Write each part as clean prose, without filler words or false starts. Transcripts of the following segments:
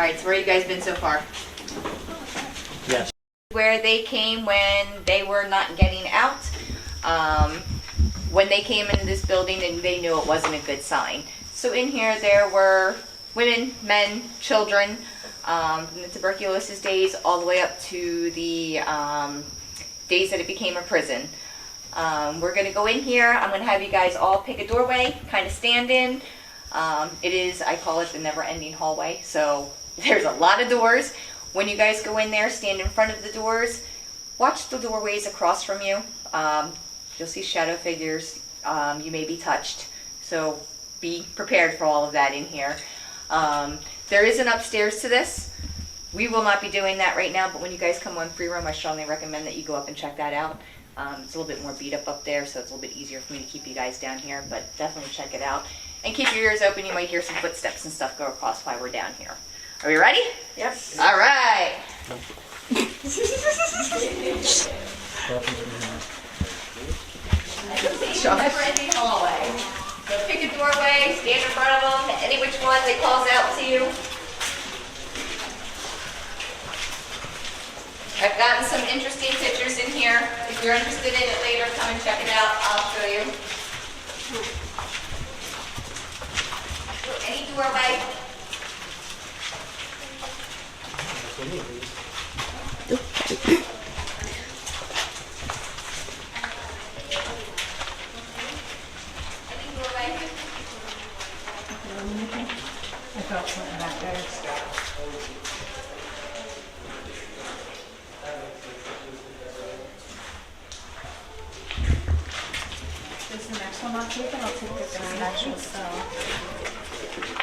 right, so where you guys been so far? Yes. Where they came when they were not getting out. When they came into this building, and they knew it wasn't a good sign. So in here there were women, men, children, from the tuberculosis days all the way up to the days that it became a prison. We're going to go in here. I'm going to have you guys all pick a doorway, kind of stand in. It is, I call it the never-ending hallway, so there's a lot of doors. When you guys go in there, stand in front of the doors. Watch the doorways across from you. You'll see shadow figures. You may be touched, so be prepared for all of that in here. There is an upstairs to this. We will not be doing that right now, but when you guys come on free roam, I strongly recommend that you go up and check that out. It's a little bit more beat up there, so it's a little bit easier for me to keep you guys down here, but definitely check it out. And keep your ears open. You might hear some footsteps and stuff go across while we're down here. Are we ready? Yep. All right. Never-ending hallway. So pick a doorway, stand in front of them, any which one that calls out to you. I've gotten some interesting pictures in here. If you're interested in it later, come and check it out. I'll show you. Any doorway. Any doorway. I felt something back there. Is the next one not taken? I'll take this one actually, so.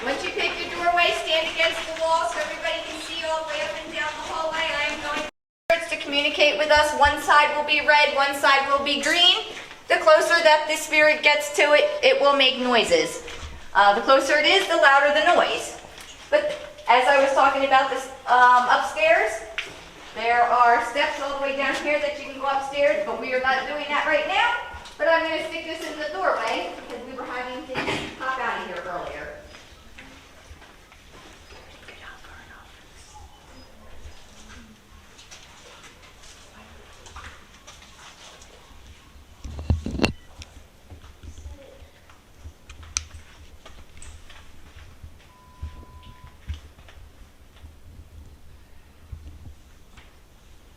Once you pick your doorway, stand against the wall so everybody can see all the way up and down the hallway. I am going to communicate with us. One side will be red, one side will be green. The closer that the spirit gets to it, it will make noises. The closer it is, the louder the noise. But as I was talking about this upstairs, there are steps all the way down here that you can go upstairs, but we are not doing that right now. But I'm going to stick this in the doorway because we were having things pop out of here earlier.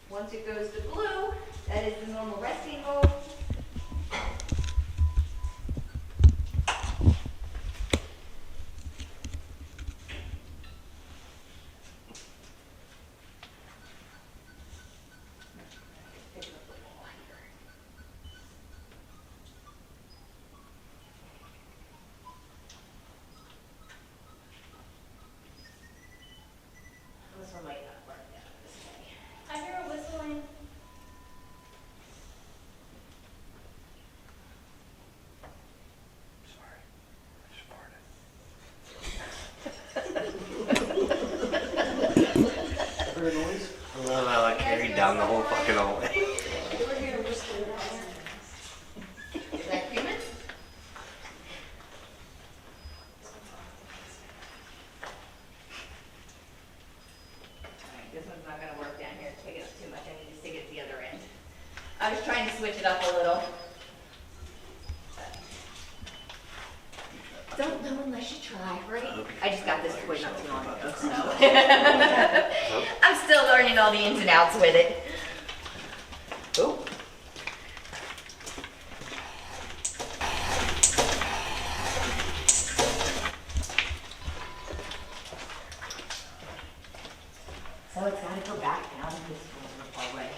Once it goes to blue, that is the normal resting mode. This one might not work out this way. I hear a whistling. Heard a noise? Well, I carried down the whole fucking hallway. Is that human? This one's not going to work down here. It's taking up too much. I need to stick it at the other end. I was trying to switch it up a little. Don't know unless you try, right? I just got this toy not too long ago, so. I'm still learning all the ins and outs with it. Oh. So it's got to go back down this hallway.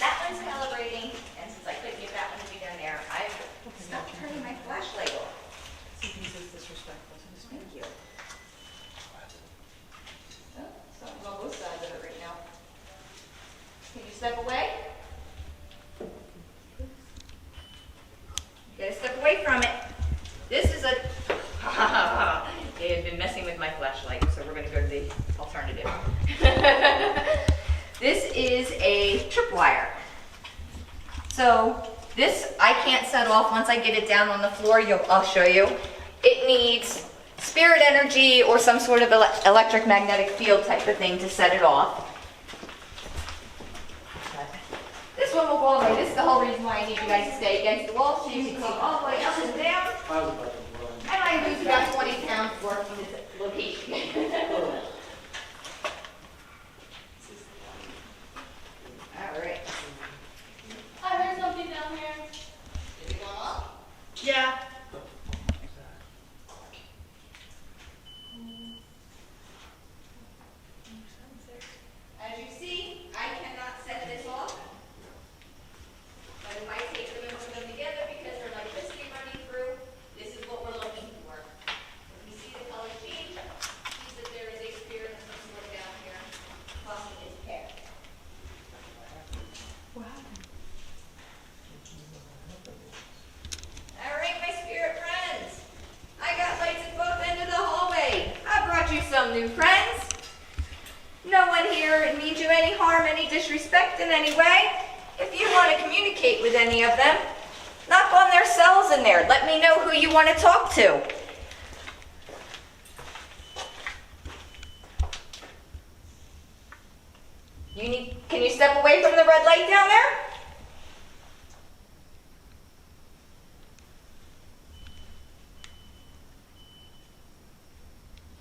That one's calibrating, and since I couldn't get that one to be down there, I've stopped turning my flashlight off. This is disrespectful. Thank you. Oh, something's on both sides of it right now. Can you step away? You gotta step away from it. This is a... They had been messing with my flashlight, so we're gonna go to the alternative. This is a tripwire. So this I can't set off once I get it down on the floor. I'll show you. It needs spirit energy or some sort of electric magnetic field type of thing to set it off. This one will go all the way. This is the whole reason why I need you guys to stay against the wall so you can see all the way up and down. And I lose about 20 pounds working this location. All right. I heard something down here. Is it going off? Yeah. As you see, I cannot set this off. But if I take them and put them together because there's electricity running through, this is what we're looking for. When you see the color change, means that there is a spirit of some sort down here causing this pair. All right, my spirit friends. I got lights at both ends of the hallway. I brought you some new friends. No one here means you any harm, any disrespect in any way. If you want to communicate with any of them, knock on their cells in there. Let me know who you want to talk to. Can you step away from the red light down there?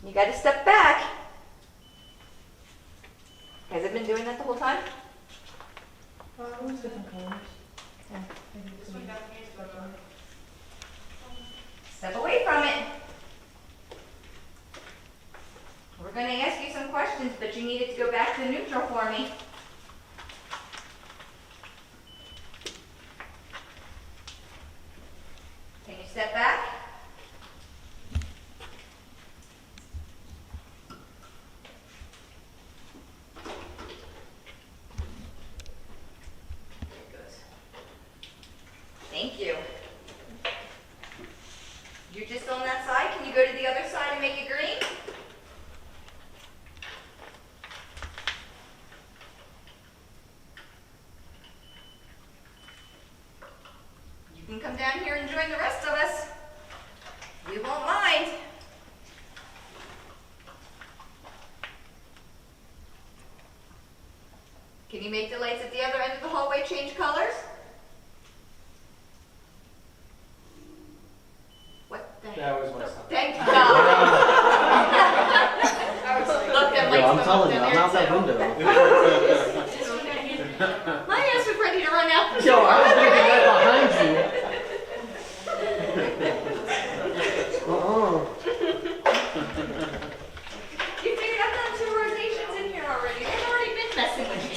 You got to step back. Has it been doing that the whole time? It was different colors. Yeah. Step away from it. We're going to ask you some questions, but you needed to go back to neutral for me. Can you step back? Thank you. You're just on that side. Can you go to the other side and make it green? You can come down here and join the rest of us. We won't mind. Can you make the lights at the other end of the hallway change colors? That was my son. Thank God. I was like, look, that Yo, I'm light's telling going you, up I'm there out that too. window. My ass was ready to run out. Yo, I was gonna be right behind you. You figured I've done 2 rotations in here already. They've already been messing with me.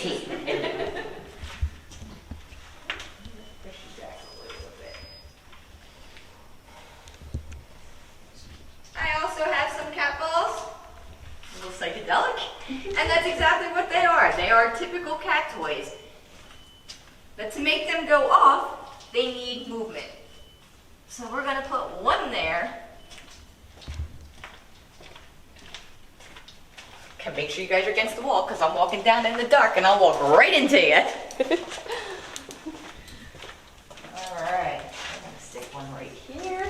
Push you back a little bit. I also have some cat balls. A little psychedelic. And that's exactly what they are. They are typical cat toys. But to make them go off, they need movement. So we're going to put one there. Okay, make sure you guys are against the wall because I'm walking down in the dark and I'll walk right into you. All right, I'm going to stick one right here.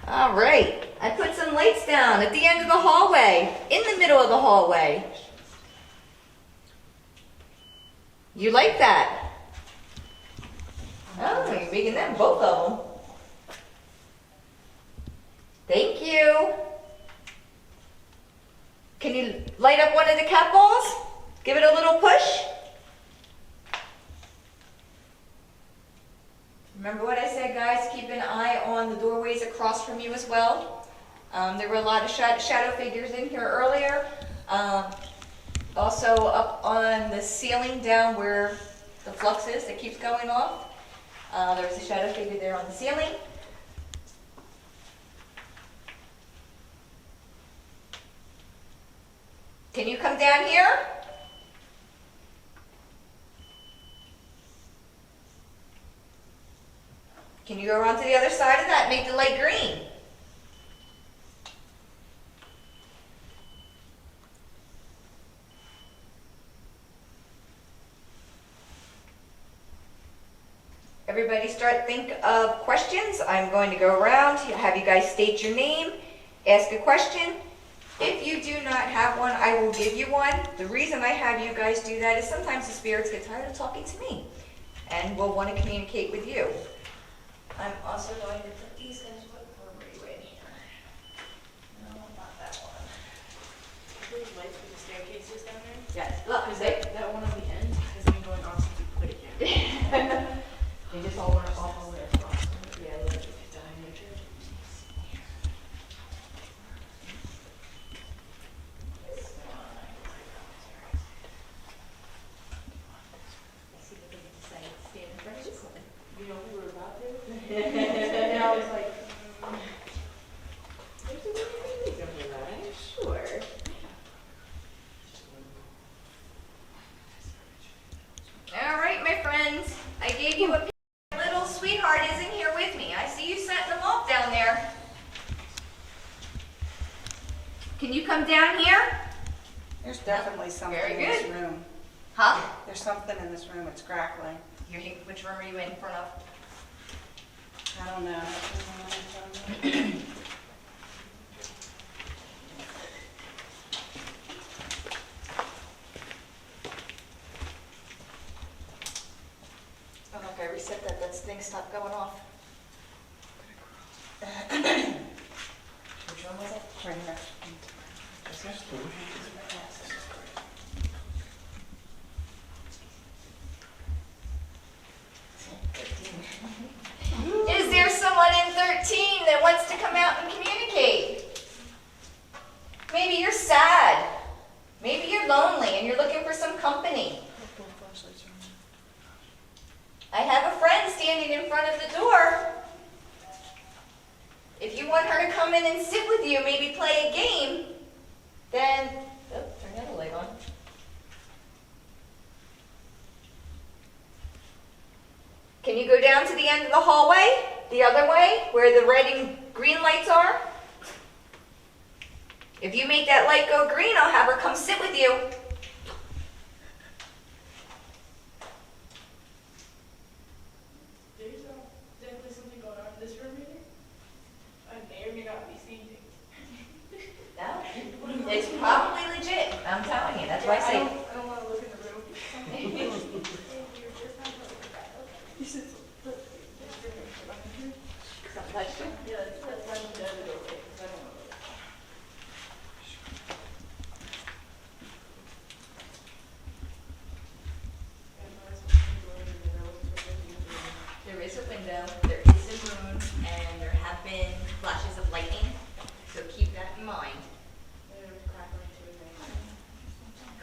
All right, I put some lights down at the end of the hallway, in the middle of the hallway. You like that? Oh, you're making them, both of them. Thank you. Can you light up one of the cat balls? Give it a little push. Remember what I said, guys? Keep an eye on the doorways across from you as well. There were a lot of shadow figures in here earlier. Also up on the ceiling down where the flux is that keeps going off. There was a shadow figure there on the ceiling. Can you come down here? Can you go around to the other side of that and make the light green? Everybody think of questions. I'm going to go around, have you guys state your name, ask a question. If you do not have one, I will give you one. The reason I have you guys do that is sometimes the spirits get tired of talking to me and will want to communicate with you. I'm also going to put these guys, what room are you in here? No, not that one. These lights for the staircases down there? Yes, look, Because that one on the end has been going off since we put it down. they just all went off all the way across. Yeah, look, it's dying in church. You know, we were about to. And I was like, there's a way to go for that. Sure. All right, my friends, I gave you a picture. Little sweetheart is in here with me. I see you setting them off down there. Can you come down here? There's definitely something Very in this good. room. Huh? There's something in this room, it's crackling. Which room are you in front of? I don't know. Oh, look, I reset that. That thing stopped going off. Which one was it? Right here. This one? Is there someone in 13 that wants to come out and communicate? Maybe you're sad. Maybe you're lonely and you're looking for some company. I have a friend standing in front of the door. If you want her to come in and sit with you, maybe play a game, then... Oh, turn the other leg on. Can you go down to the end of the hallway, the other way, where the red and green lights are? If you make that light go green, I'll have her come sit with you. There's definitely something going on in this room here. I may or may not be seeing things. No, it's probably legit. I'm telling you, that's why I say. I don't want to look in the room. You said something touched you? Yeah, that's why I'm dead it away, because I don't want to look. There is a window, there is a moon, and there have been flashes of lightning, so keep that in mind.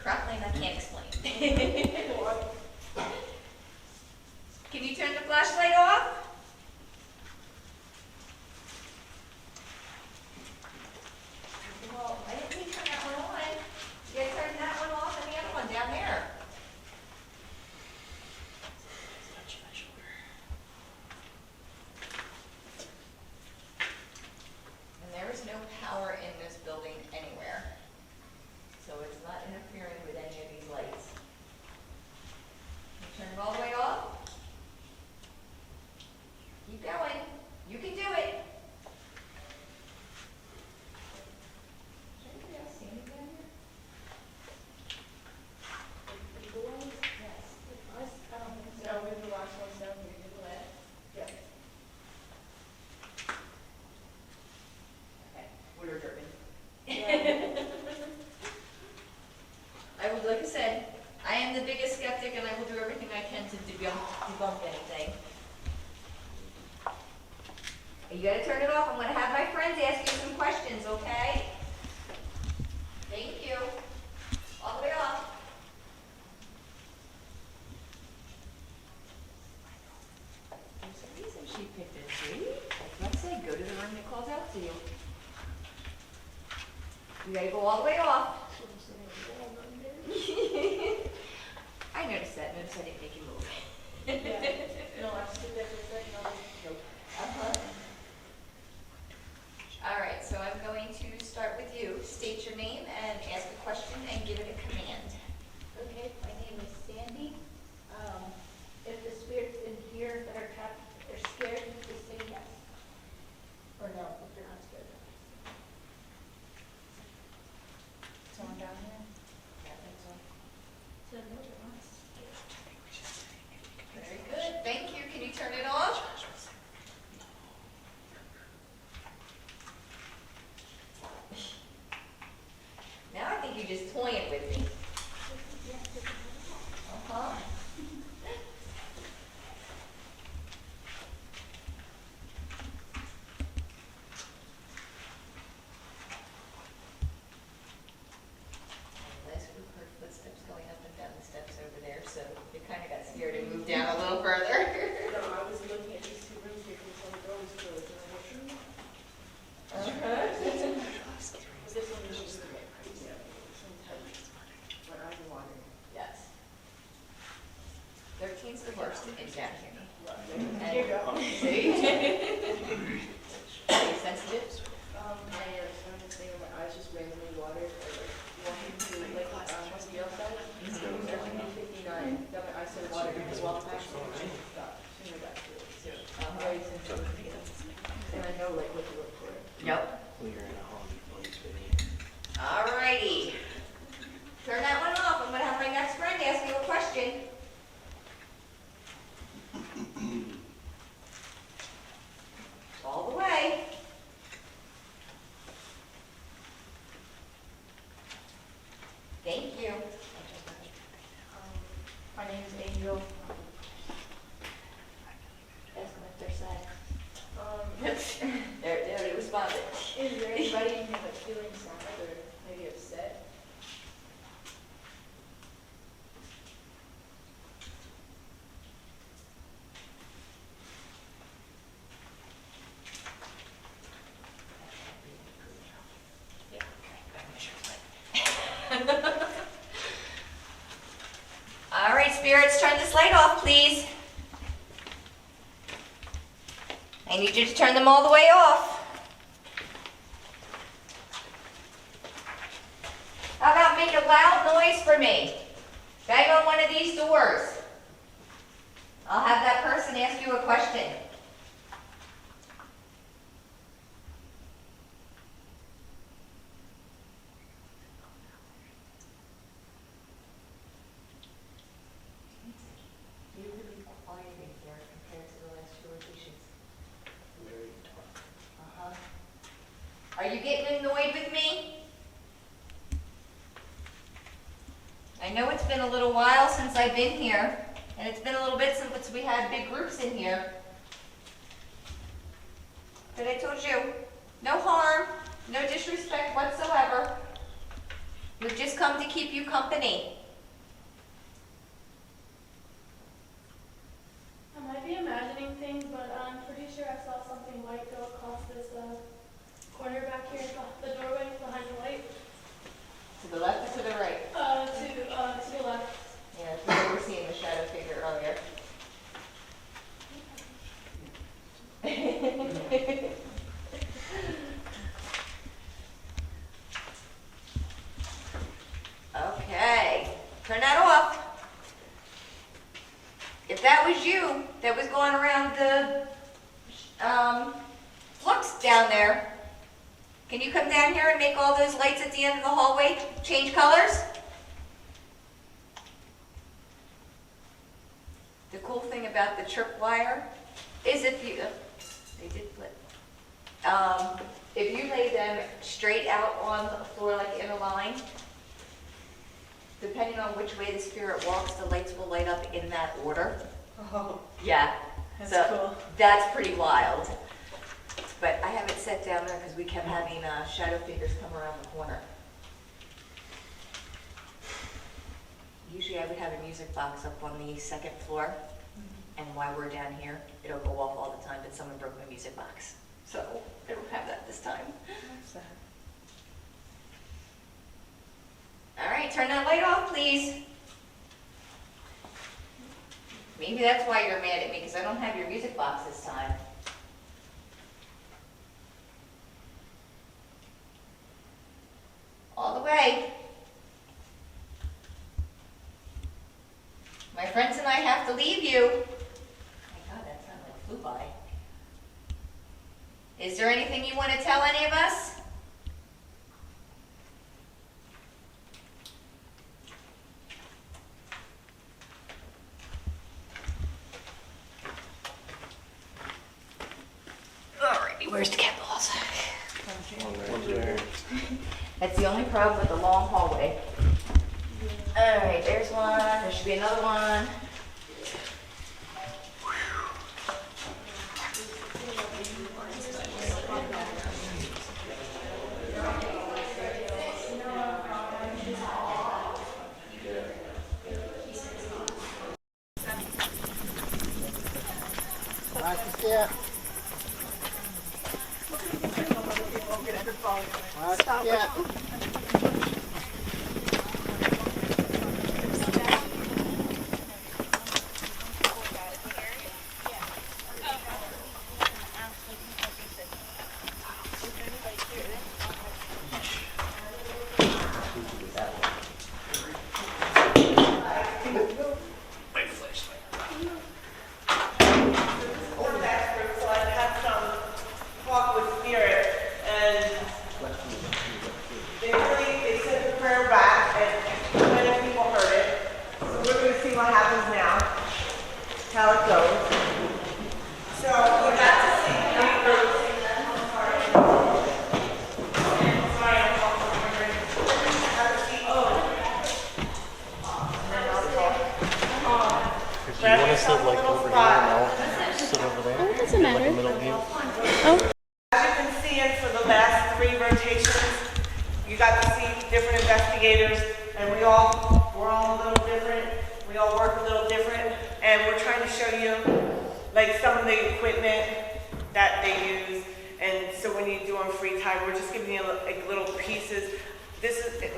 Crackling, I can't explain. Can you turn the flashlight off? Well, I didn't need to turn that one on. You gotta turn that one off and the other one down there. And there is no power in this building anywhere. So it's not interfering with any of these lights. You turn it all the way off. Keep going. You can do it. Does anybody else see anything down here? Yes. I don't think so. We have the last one down here. Did the last? Yeah. Okay. We're driven. Yeah. I would, like I said, I am the biggest skeptic and I will do everything I can to debunk anything. You gotta turn it off. I'm gonna have my friends ask you some questions, okay? Thank you. All the way off. There's a reason she picked it, see? Let's say go to the room that calls out to you. You gotta go all the way off. I noticed that. Notice I didn't make you move. Yeah. No, I stood there for a second. I was like, nope. All right, so I'm going to start with you. State your name and ask a question and give it a command. Okay, my name is Sandy. If the spirits in here that are trapped are scared, just say yes. Or no, if they're not scared. Someone down here? So no, they're not scared. Very good, thank you. Can you turn it off? Now I think you're just toying with me. Uh-huh. Last we heard footsteps going up and down the steps over there, so you kind of got scared and moved down a little further. No, I was looking at these two rooms here because some door was closed and I went, but this one is just the way crazy. But I wanted. Yes. 13's the worst in down here. Here you go. See? Are you sensitive? I started to think my eyes just randomly watered, or like walking through like must be outside. So it was everything 59. Then my eyes started watering and walked past it and I stopped. Soon I got to it. So I'm very sensitive. And I know like what to look for. Yep. When you're in a haunted place, baby. Alrighty. Turn that one off. I'm gonna have my next friend ask you a question. All the way. Thank you. My name is Angel. Ask them if they're sad. They already responded. Is there anybody in here that's feeling sad or maybe upset? All right, spirits, turn this light off, please. I need you to turn them all the way off. How about make a loud noise for me? Bang on one of these doors. I'll have that person ask you a question. You're really quiet in here compared to the last few locations. Very dark. Uh-huh. Are you getting annoyed with me? I know it's been a little while since I've been here, and it's been a little bit since we had big groups in here. But I told you, no harm, no disrespect whatsoever. We've just come to keep you company. I might be imagining things, but I'm pretty sure I saw something white go across this corner back here, the doorway behind the light. To the left or to the right? To the left. Yeah, because we were seeing the shadow figure earlier. Okay, turn that off. If that was you that was going around the flux down there, can you come down here and make all those lights at the end of the hallway change colors? The cool thing about the tripwire is if you, they did flip. If you lay them straight out on the floor like in a line, depending on which way the spirit walks, the lights will light up in that order. Oh, Yeah. that's So cool. that's pretty wild. But I have it set down there because we kept having shadow figures come around the corner. Usually I would have a music box up on the second floor, and while we're down here, it'll go off all the time, but someone broke my music box. So I don't have that this time. That's sad. All right, turn that light off, please. Maybe that's why you're mad at me, because I don't have your music box this time. away. My friends and I have to leave you. My God, that sounded like flew by. Is there anything you want to tell any of us? Alrighty, where's the cat balls? That's the only problem with the long hallway. Alright, there's one. There should be another one.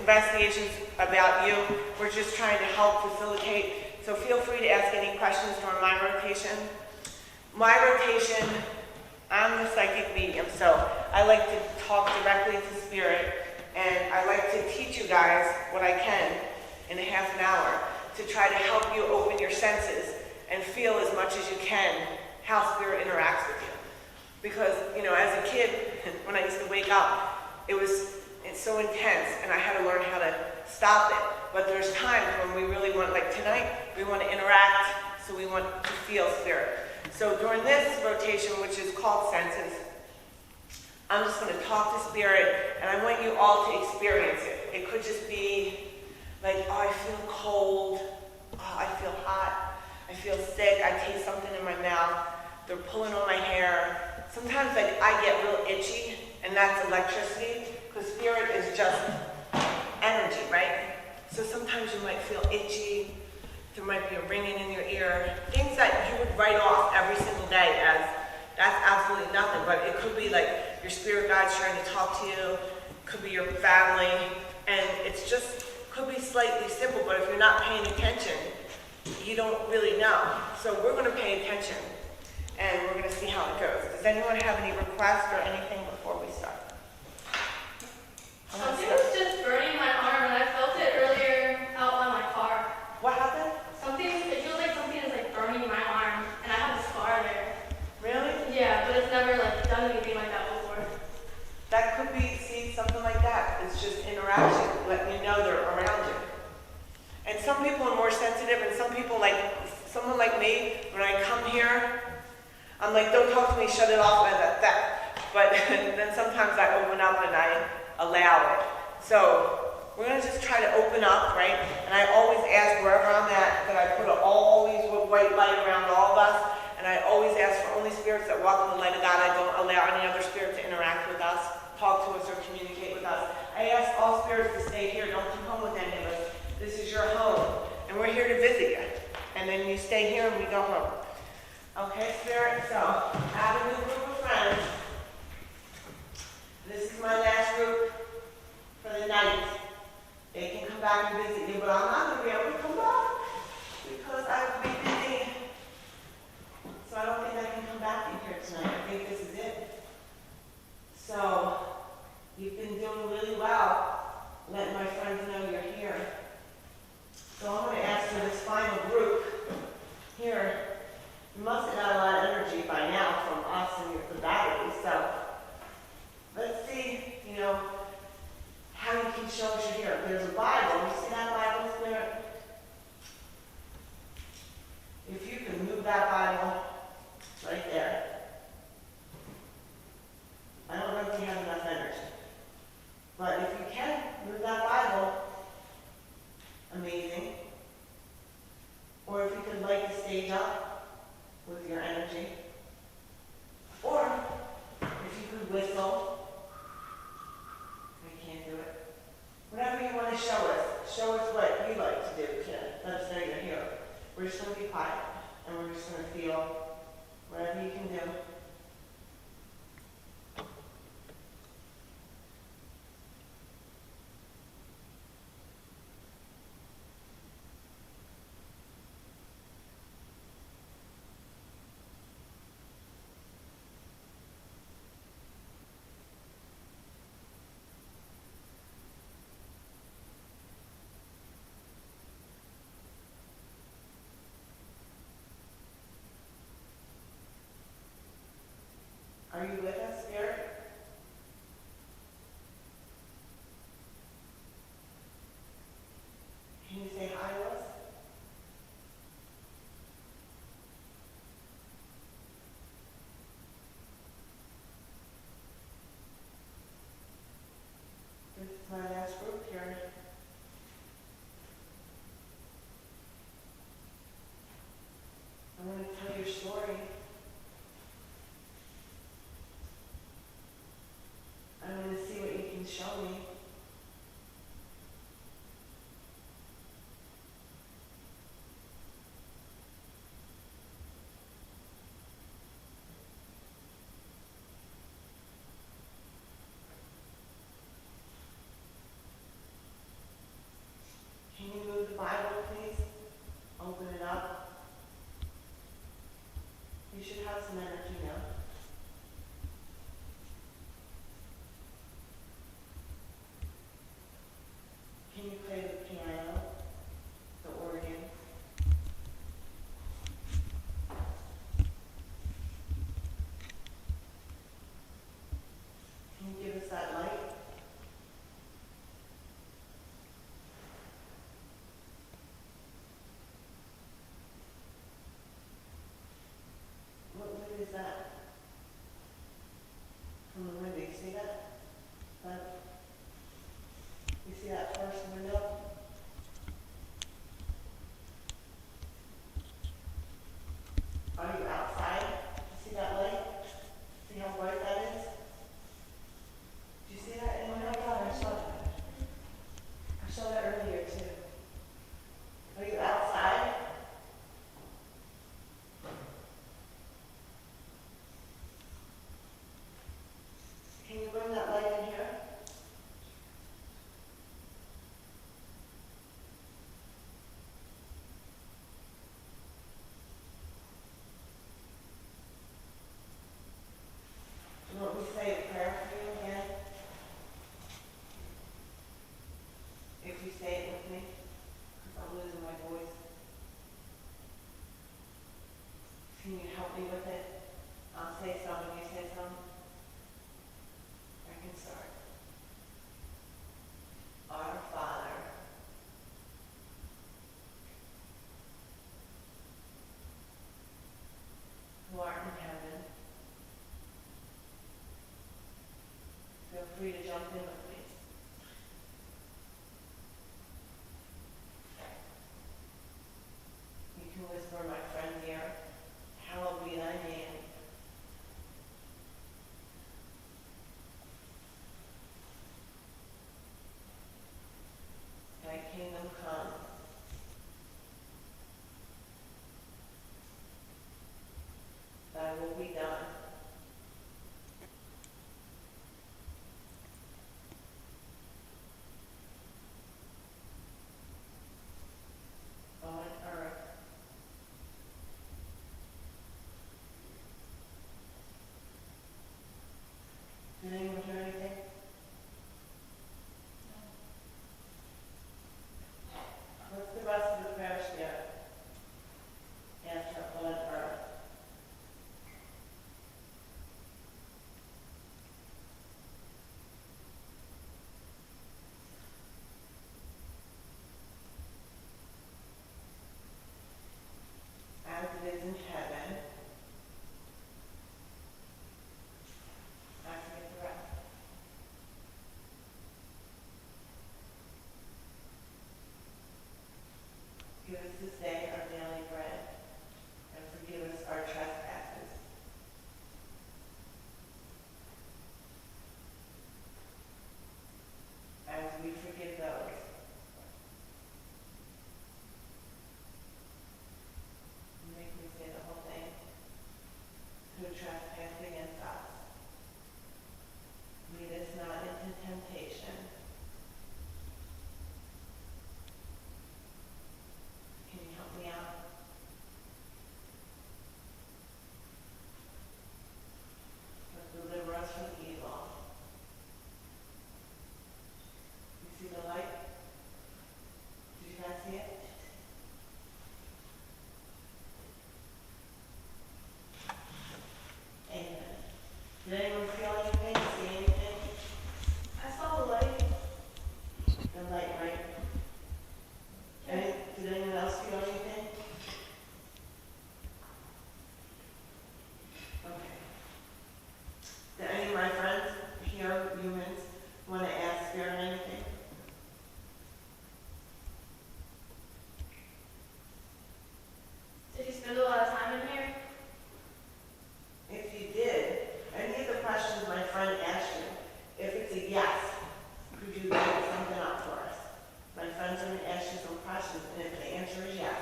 Investigations about you. We're just trying to help facilitate. So feel free to ask any questions during my rotation. My rotation, I'm the psychic medium, so I like to talk directly to spirit, and I like to teach you guys what I can in a half an hour to try to help you open your senses and feel as much as you can how spirit interacts with you. Because, you know, as a kid, when I used to wake up, it's so intense, and I had to learn how to stop it. But there's times when we really want, like tonight, we want to interact, so we want to feel spirit. So during this rotation, which is called senses, I'm just going to talk to spirit, and I want you all to experience it. It could just be like, oh, I feel cold, oh, I feel hot, I feel sick, I taste something in my mouth, they're pulling on my hair. Sometimes like I get real itchy, and that's electricity. Because spirit is just energy, right? So sometimes you might feel itchy, there might be a ringing in your ear, things that you would write off every single day as that's absolutely nothing, but it could be like your spirit guide's trying to talk to you, could be your family, and it's just, could be slightly simple, but if you're not paying attention, you don't really know. So we're going to pay attention, and we're going to see how it goes. Does anyone have any requests or anything before we start? Something was just burning my arm, and I felt it earlier out on my car. What happened? It feels like something is like burning my arm, and I have a scar there. Really? Yeah, but it's never like done anything like that before. That could be, see, something like that. It's just interaction, letting you know they're around you. And some people are more sensitive, and some people, like someone like me, when I come here, I'm like, don't talk to me, shut it off, that. But then sometimes I open up and I allow it. So we're going to just try to open up, right? And I always ask wherever I'm at that I put always white light around all of us. And I always ask for only spirits that walk in the light of God. I don't allow any other spirit to interact with us, talk to us, or communicate with us. I ask all spirits to stay here. Don't come home with any of us. This is your home. And we're here to visit you. And then you stay here and we go home. Okay, spirit? So, have a new group of friends. This is my last group for the night. They can come back and visit you, but I'm not going to be able to come back because I will be busy. So I don't think I can come back in here tonight. I think this is it. So you've been doing really well letting my free to jump in with me. You can whisper my friend here, hallowed be thy name. Thy kingdom come. Thy will be done. On earth. Did anyone hear anything? What's the rest of the prayer share? After on earth. As it is in heaven. I forget the rest. Give us this day our daily bread, and forgive us our trespasses. As we forgive those. Make me say the whole thing. Who trespass against us. Lead us not into temptation. Can you help me out? But deliver us from evil. You see the light? Did you guys see it? Amen. Did anyone feel anything? See anything? I saw the light. The light, right? Did anyone else feel anything? Okay. Did any of my friends here, humans, want to ask Spirit anything? Did you spend a lot of time in here? If you did, any of the questions my friend asked you, if it's a yes, could you give something up for us? My friend's going to ask you some questions, and if the answer is yes,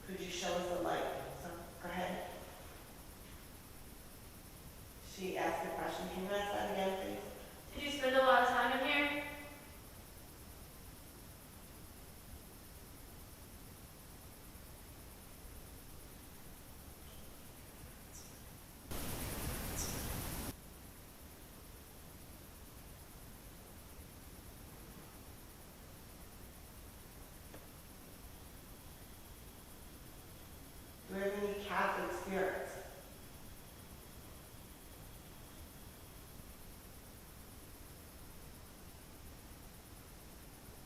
could you show us the light? So, go ahead. She asked a question. Can you ask that again, please? Did you spend a lot of time in here? Do we have any Catholic spirits?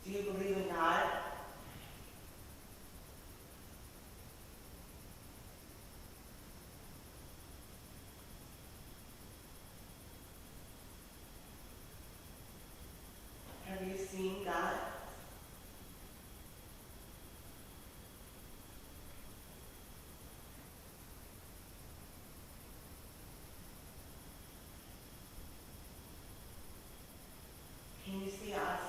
Do you believe in God? Have you seen God? Can you see us?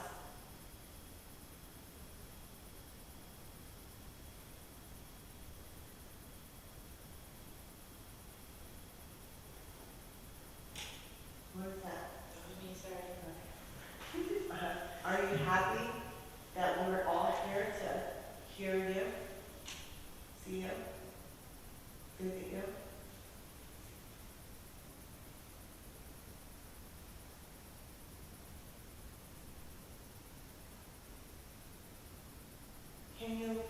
What is that? Are you happy that we're all here to hear you, see you, visit you? Can you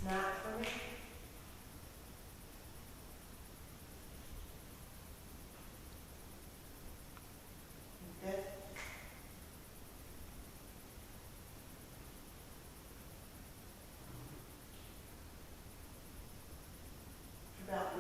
snap for me? Good. About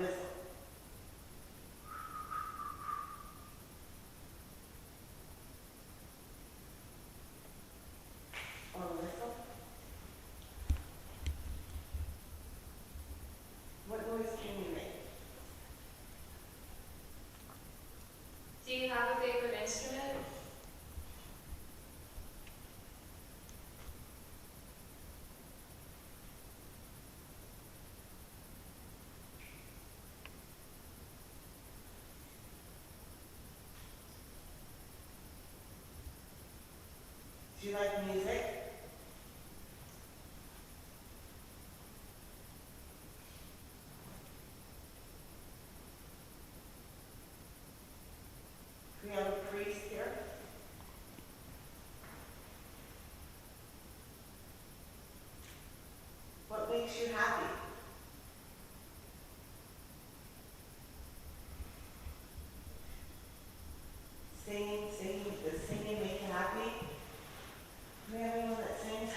Do you like music? We have a priest here. What makes you happy? Singing, does singing make you happy? Do we have anyone that sings?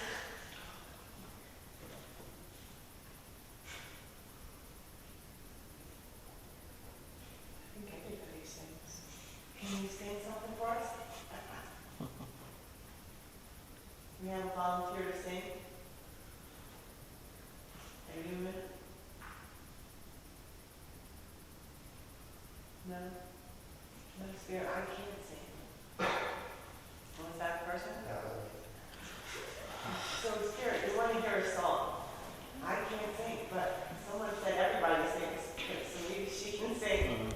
I think everybody sings. Can you sing something for us? We have a volunteer to sing. Are you in? No? No, Spirit, I can't sing. Was that person? So, Spirit, we want to hear a song. I can't sing, but someone said everybody sings. So maybe she can sing.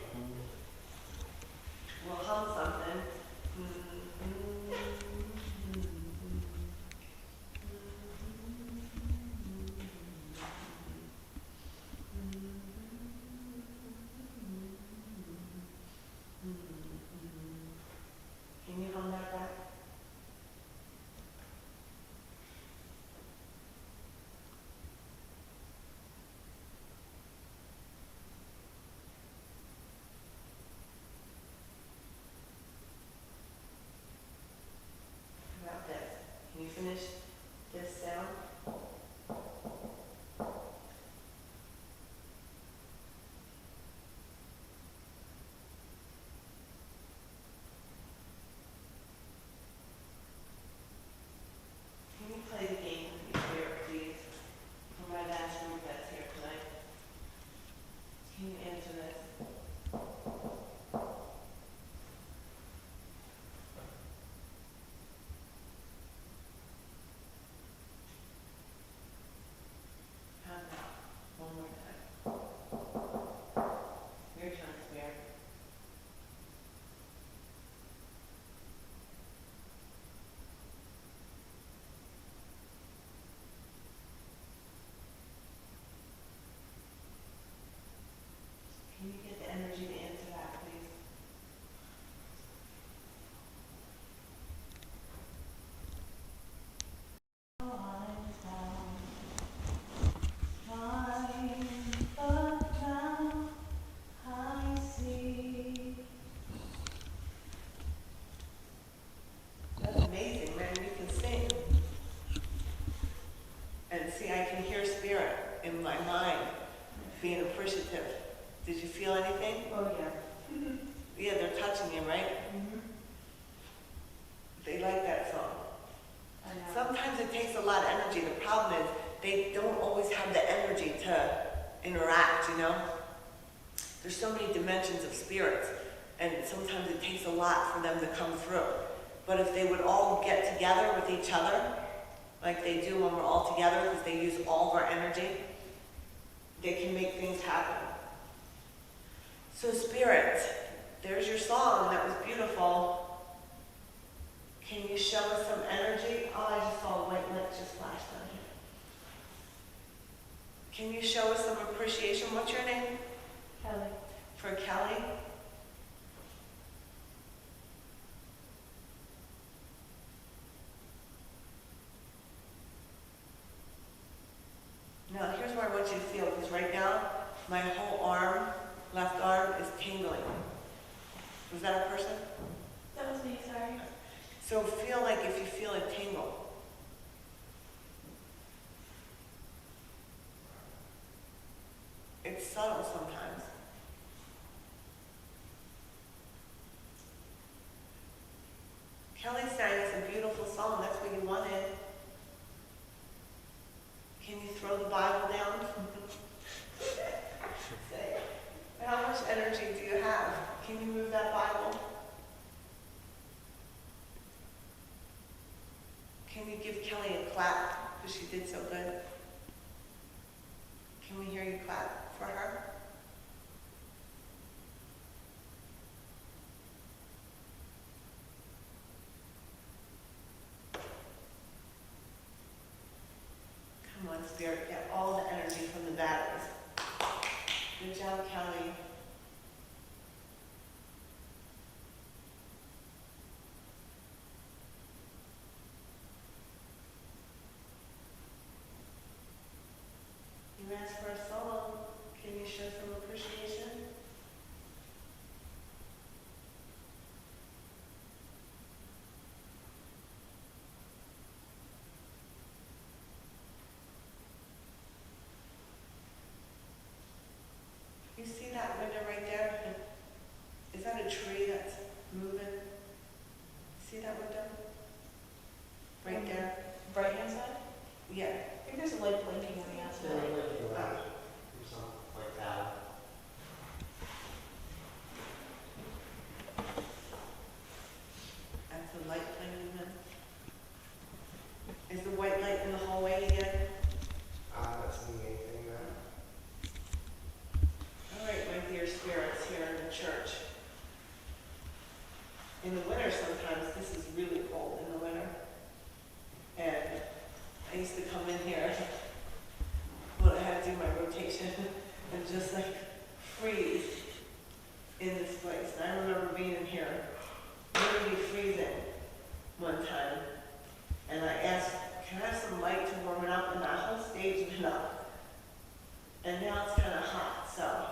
We'll hum something. Can you hum that back? How about this? Can you finish this sound? Can you play the game with me, Spirit, please? For my last group that's here tonight. Can you answer this? How about one more time? Your turn, Spirit. Can you get the energy to answer that, please? That's amazing, man. You can sing. And see, I can hear Spirit in my mind being appreciative. Did you feel anything? Oh, yeah. Yeah, they're touching you, right? They like that song. I know. Sometimes it takes a lot of energy. The problem is they don't always have the energy to interact, you know? There's so many dimensions of spirits, and sometimes it takes a lot for them to come through. But if they would all get together with each other, like they do when we're all together, because they use all of our energy, they can make things happen. So Spirit, there's your song. That was beautiful. Can you show us some energy? Oh, I just saw a white light just flash down here. Can you show us some appreciation? What's your name? Kelly. For Kelly? Now, here's where I want you to feel, because right now, my whole arm, left arm, is tingling. Was that a person? That was me, sorry. So feel like if you feel a tingle. It's subtle sometimes. Kelly sang us a beautiful song. That's what you wanted. Can you throw the Bible down? Say, how much energy do you have? Can you move that Bible? Can you give Kelly a clap because she did so good? Can we hear you clap for her? spirit, get all the energy from the batteries. Good job, Kelly. You asked for a solo. Can you show some appreciation? You see that window right there? Is that a tree that's moving? See that window? Right there? Right hand side? Yeah. I think there's a light blinking on the So, outside. like, do something like that. That's the light playing in. Is the white light in the hallway again? I'm not seeing anything there. All right, my dear spirits here in the church. In the winter sometimes, this is really cold in the winter. And I used to come in here when I had to do my rotation and just like freeze in this place. And I remember being in here, literally freezing one time. And I asked, can I have some light to warm it up? And that whole stage went up. And now it's kind of hot, so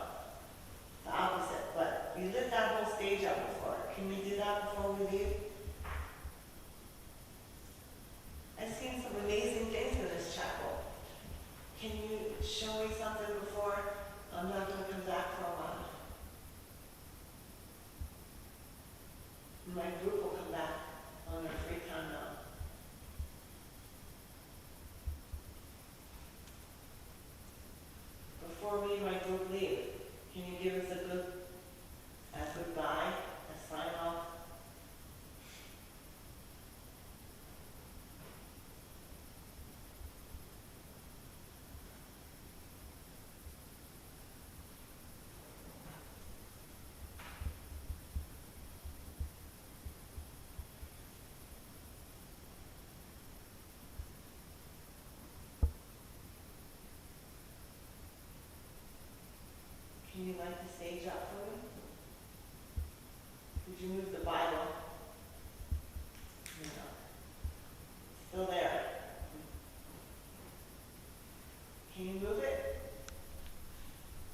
the opposite. But we lit that whole stage up before. Can we do that before we leave? I've seen some amazing things in this chapel. Can you show me something before I'm not going to come back for a while? My group will come back on their free time now. Before we and my group leave, can you give us a goodbye, a sign off? Can you light the stage up for me? Would you move the Bible? No. Still there. Can you move it?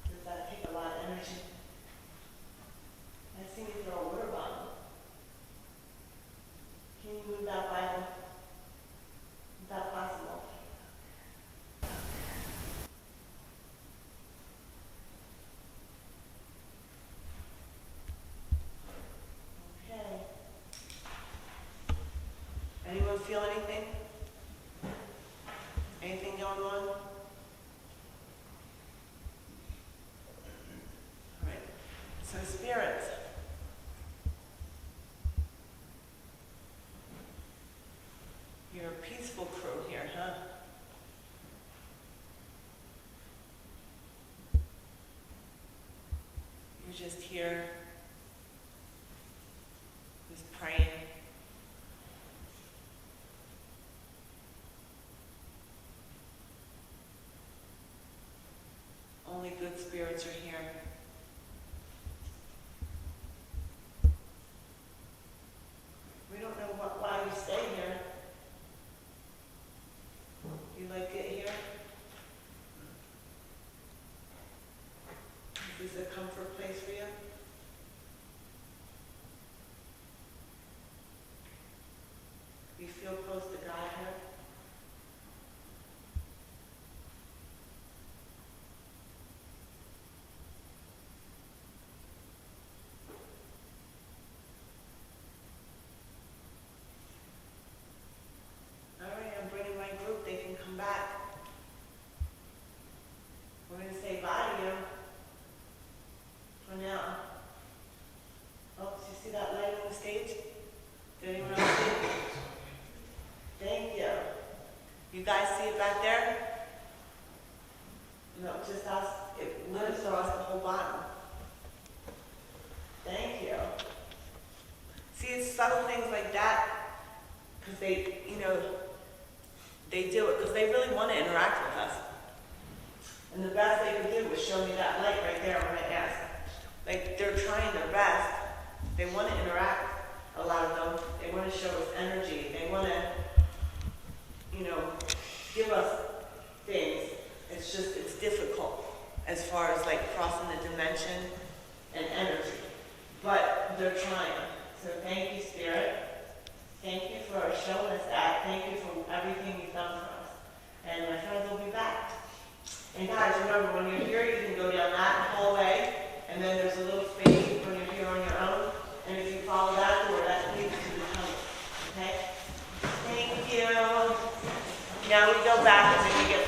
Does that take a lot of energy? I've seen you throw a water bottle. Can you move that Bible? Is that possible? Okay. Anyone feel anything? Anything going on? All right. So spirits. You're a peaceful crew here, huh? You're just here, just praying. Only good spirits are here. We don't know why you stay here. You like it here? Is this a comfort place for you? You feel close to God here? All right, I'm bringing my group. They can come back. We're going to say bye to you for now. Oh, did you see that light on the stage? Did anyone else see it? Thank you. You guys see it back there? No, just us. It lit across the whole bottom. Thank you. See, it's subtle things like that, because they, they do it because they really want to interact with us. And the best they could do was show me that light right there when I asked. Like, they're trying their best. They want to interact, a lot of them. They want to show us energy. They want to, you know, give us things. It's just, it's difficult as far as like crossing the dimension and energy. But they're trying. So thank you, Spirit. Thank you for showing us that. Thank you for everything you've done for us. And my friends will be back. And guys, remember, when you're here, you can go down that hallway, and then there's a little space when you're here on your own. And if you follow that door, that leads to the tunnel. Okay? Thank you. Now we go back and then we get